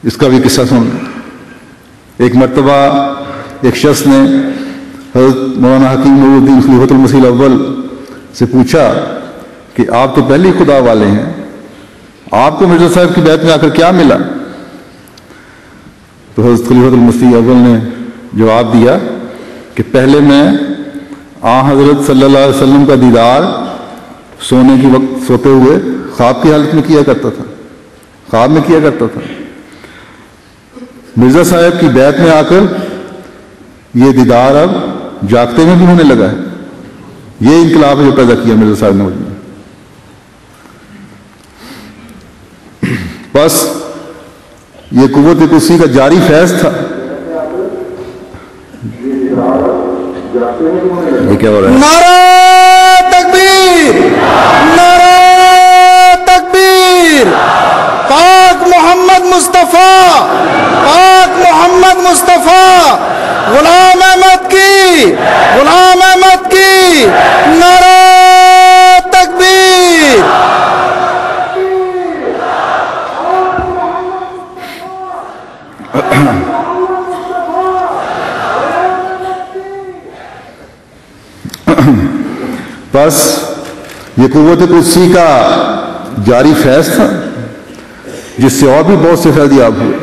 اس کا بھی قصہ سن. ایک مرتبہ ایک شخص نے حضرت مولانا حکیم نور الدین خلیفۃ المسیح الاول سے پوچھا کہ آپ تو پہلے ہی خدا والے ہیں، آپ کو مرزا صاحب کی بیعت میں آ کر کیا ملا؟ تو حضرت خلیفۃ المسیح اول نے جواب دیا کہ پہلے میں حضرت صلی اللہ علیہ وسلم کا دیدار سونے کی وقت سوتے ہوئے خواب کی حالت میں کیا کرتا تھا، خواب میں کیا کرتا تھا. مرزا صاحب کی بیعت میں آ کر یہ دیدار اب جاگتے میں بھی ہونے لگا ہے. یہ انقلاب ہے جو پیدا کیا مرزا صاحب نے. بس یہ قوت قدسی کا جاری فیض تھا. یہ کیا ہو رہا ہے؟ نعرہ تکبیر، نعرہ تکبیر. پاک محمد مصطفیٰ، پاک محمد مصطفیٰ، غلام احمد کی، غلام احمد کی. نعرہ تکبیر. بس یہ قوت قدسی کا جاری فیض تھا جس سے اور بھی بہت سے فیض یاب ہوئے.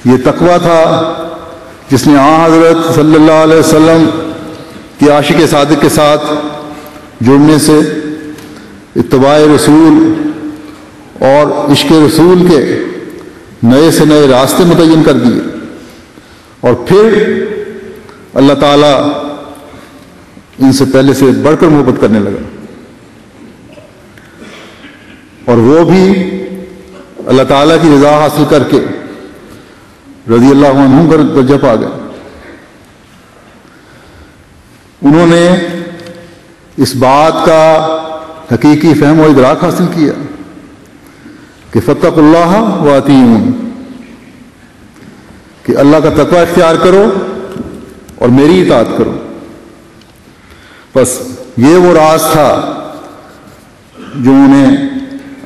یہ تقویٰ تھا جس نے حضرت صلی اللہ علیہ وسلم کے عاشق صادق کے ساتھ جڑنے سے اتباع رسول اور عشق رسول کے نئے سے نئے راستے متعین کر دیے. اور پھر اللہ تعالیٰ ان سے پہلے سے بڑھ کر محبت کرنے لگا، اور وہ بھی اللہ تعالیٰ کی رضا حاصل کر کے رضی اللہ عنہ کا درجہ پا گئے. انہوں نے اس بات کا حقیقی فہم و ادراک حاصل کیا کہ فاتقوا اللہ واطیعون، کہ اللہ کا تقوی اختیار کرو اور میری اطاعت کرو. بس یہ وہ راز تھا جو انہیں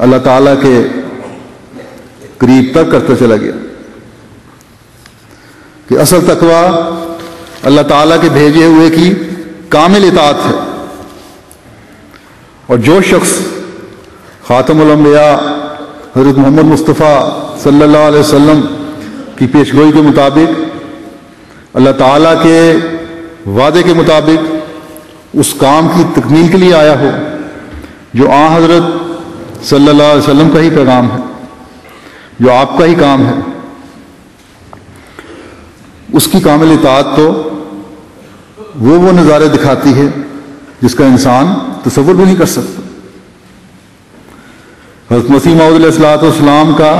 اللہ تعالیٰ کے قریب تک کرتا چلا گیا، کہ اصل تقوی اللہ تعالیٰ کے بھیجے ہوئے کی کامل اطاعت ہے. اور جو شخص خاتم الانبیاء حضرت محمد مصطفیٰ صلی اللہ علیہ وسلم کی پیشگوئی کے مطابق اللہ تعالیٰ کے وعدے کے مطابق اس کام کی تکمیل کے لیے آیا ہو جو حضرت صلی اللہ علیہ وسلم کا ہی پیغام ہے، جو آپ کا ہی کام ہے، اس کی کامل اطاعت تو وہ نظارے دکھاتی ہے جس کا انسان تصور بھی نہیں کر سکتا. حضرت مسیح موعود علیہ الصلوۃ والسلام کا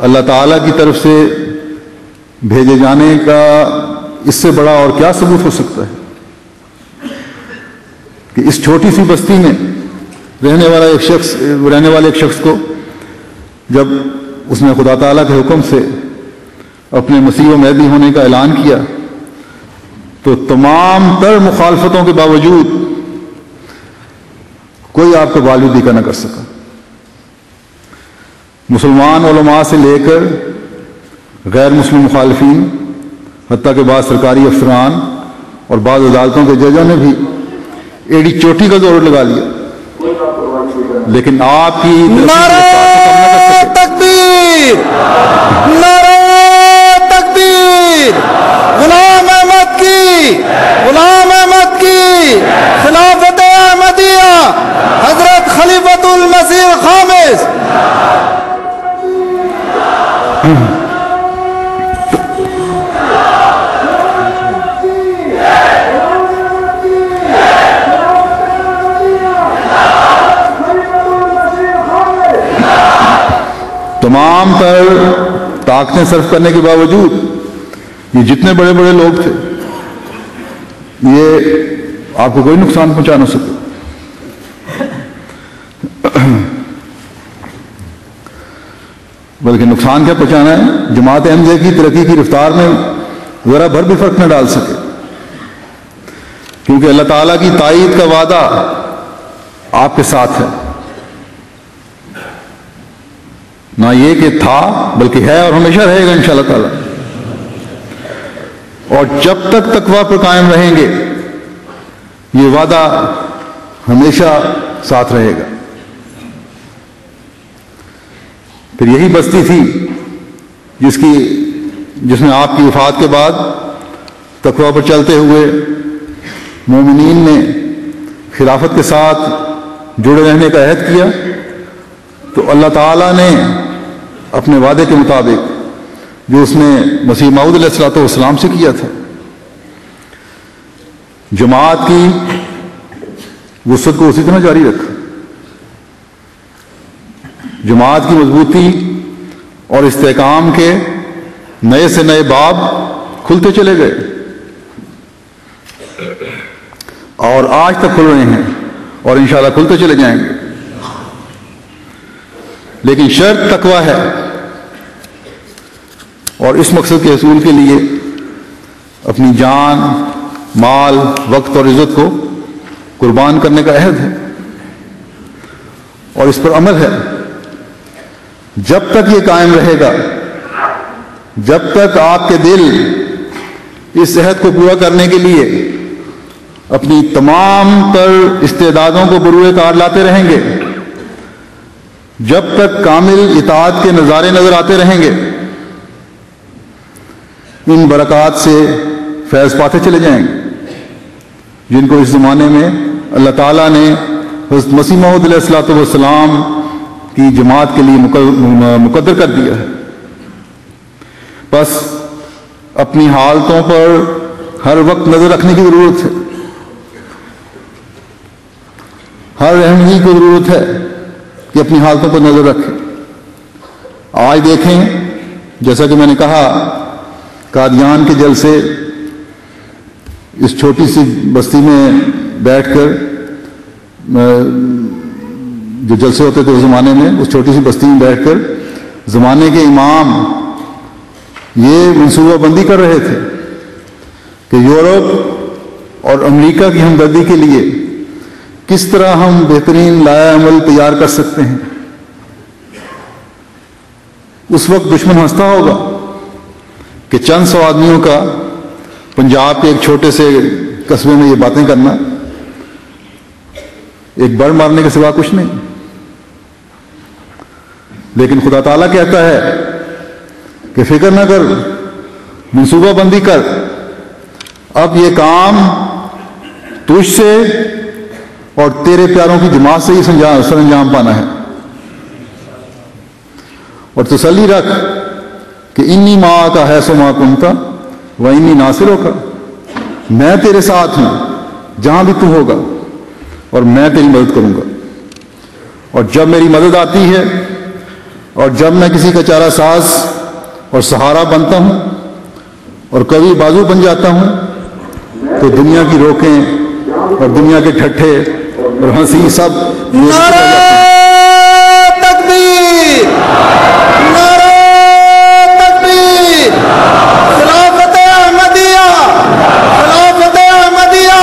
اللہ تعالیٰ کی طرف سے بھیجے جانے کا اس سے بڑا اور کیا ثبوت ہو سکتا ہے کہ اس چھوٹی سی بستی میں رہنے والے ایک شخص کو جب اس نے خدا تعالیٰ کے حکم سے اپنے مسیح و مہدی ہونے کا اعلان کیا تو تمام تر مخالفتوں کے باوجود کوئی آپ کو بالودی کا نہ کر سکا. مسلمان علماء سے لے کر غیر مسلم مخالفین، حتیٰ کہ بعض سرکاری افسران اور بعض عدالتوں کے ججوں نے بھی ایڑی چوٹی کا زور لگا لیا، لیکن آپ کی نعرہ تکبیر، نعرہ تکبیر. غلام احمد کی، غلام احمد کی خلافت احمدیہ، حضرت خلیفۃ المسیح الخامس. تمام تر طاقتیں صرف کرنے کے باوجود یہ جتنے بڑے بڑے لوگ تھے یہ آپ کو کوئی نقصان پہنچا نہ سکے. بلکہ نقصان کیا پہنچانا ہے، جماعت احمدیہ کی ترقی کی رفتار میں ذرا بھر بھی فرق نہ ڈال سکے، کیونکہ اللہ تعالیٰ کی تائید کا وعدہ آپ کے ساتھ ہے. نہ یہ کہ تھا بلکہ ہے اور ہمیشہ رہے گا انشاءاللہ تعالی. اور جب تک تقوی پر قائم رہیں گے یہ وعدہ ہمیشہ ساتھ رہے گا. پھر یہی بستی تھی جس میں آپ کی وفات کے بعد تقوی پر چلتے ہوئے مومنین نے خلافت کے ساتھ جڑے رہنے کا عہد کیا. تو اللہ تعالیٰ نے اپنے وعدے کے مطابق جو اس نے مسیح موعود علیہ الصلوۃ والسلام سے کیا تھا، جماعت کی وسعت کو اسی طرح جاری رکھا. جماعت کی مضبوطی اور استحکام کے نئے سے نئے باب کھلتے چلے گئے اور آج تک کھل رہے ہیں اور انشاءاللہ کھلتے چلے جائیں گے. لیکن شرط تقوی ہے، اور اس مقصد کے حصول کے لیے اپنی جان، مال، وقت اور عزت کو قربان کرنے کا عہد ہے اور اس پر عمل ہے. جب تک یہ قائم رہے گا، جب تک آپ کے دل اس عہد کو پورا کرنے کے لیے اپنی تمام تر استعدادوں کو بروئے کار لاتے رہیں گے، جب تک کامل اطاعت کے نظارے نظر آتے رہیں گے، ان برکات سے فیض پاتے چلے جائیں گے جن کو اس زمانے میں اللہ تعالیٰ نے حضرت مسیح موعود علیہ الصلوۃ والسلام کی جماعت کے لیے مقدر کر دیا ہے. بس اپنی حالتوں پر ہر وقت نظر رکھنے کی ضرورت ہے، ہر رحمدی کو ضرورت ہے کہ اپنی حالتوں پر نظر رکھیں. آج دیکھیں، جیسا کہ میں نے کہا، قادیان کے جلسے اس چھوٹی سی بستی میں بیٹھ کر جو جلسے ہوتے تھے اس زمانے میں، اس چھوٹی سی بستی میں بیٹھ کر زمانے کے امام یہ منصوبہ بندی کر رہے تھے کہ یورپ اور امریکہ کی ہمدردی کے لیے کس طرح ہم بہترین لائحہ عمل تیار کر سکتے ہیں. اس وقت دشمن ہنستا ہوگا کہ چند سو آدمیوں کا پنجاب کے ایک چھوٹے سے قصبے میں یہ باتیں کرنا ایک بڑ مارنے کے سوا کچھ نہیں. لیکن خدا تعالیٰ کہتا ہے کہ فکر نہ کر، منصوبہ بندی کر، اب یہ کام تجھ سے اور تیرے پیاروں کی جماعت سے ہی سر انجام پانا ہے. اور تسلی رکھ کہ انی ماں کا ہے سو ماں کنتا و انی ناصروں کا، میں تیرے ساتھ ہوں جہاں بھی تو ہوگا اور میں تیری مدد کروں گا. اور جب میری مدد آتی ہے اور جب میں کسی کا چارہ ساز اور سہارا بنتا ہوں اور کبھی بازو بن جاتا ہوں تو دنیا کی روکیں اور دنیا کے ٹھٹھے اور ہنسی سب نعرہ تکبیر، نعرہ تکبیر، خلافت احمدیہ، خلافت احمدیہ،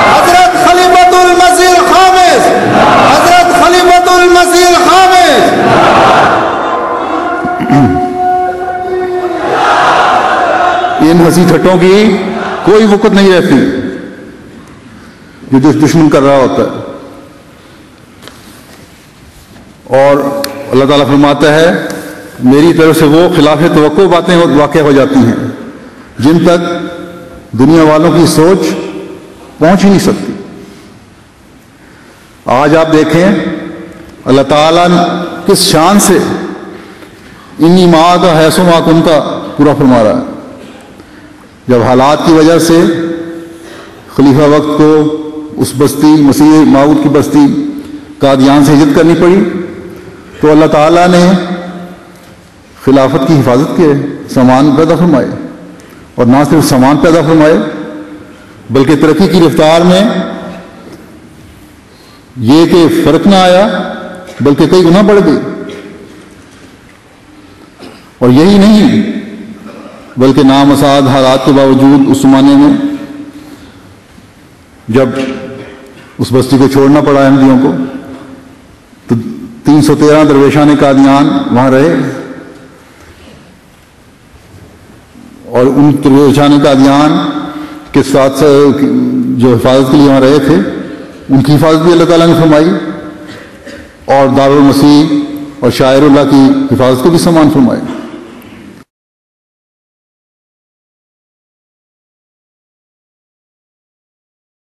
حضرت خلیفۃ المسیح الخامس، حضرت خلیفۃ المسیح الخامس. ان ہنسی ٹھٹوں کی کوئی وقت نہیں رہتی جو دشمن کر رہا ہوتا ہے. اور اللہ تعالیٰ فرماتا ہے میری طرف سے وہ خلاف توقع باتیں واقع ہو جاتی ہیں جن تک دنیا والوں کی سوچ پہنچ ہی نہیں سکتی. آج آپ دیکھیں اللہ تعالیٰ کس شان سے انی ماں کا حیث و ماں کنتا پورا فرما رہا ہے. جب حالات کی وجہ سے خلیفہ وقت کو اس بستی مسیح موعود کی بستی قادیان سے ہجرت کرنی پڑی تو اللہ تعالیٰ نے خلافت کی حفاظت کے سامان پیدا فرمائے، اور نہ صرف سامان پیدا فرمائے بلکہ ترقی کی رفتار میں یہ کہ فرق نہ آیا بلکہ کئی گنا بڑھ گئی. اور یہی نہیں بلکہ نامساعد حالات کے باوجود اس زمانے میں جب اس بستی کو چھوڑنا پڑا احمدیوں کو تو 313 درویشان قادیان وہاں رہے، اور ان درویشان قادیان کے ساتھ جو حفاظت کے لیے وہاں رہے تھے ان کی حفاظت بھی اللہ تعالیٰ نے فرمائی، اور دارالمسیح اور شاعر اللہ کی حفاظت کو بھی سامان فرمائی۔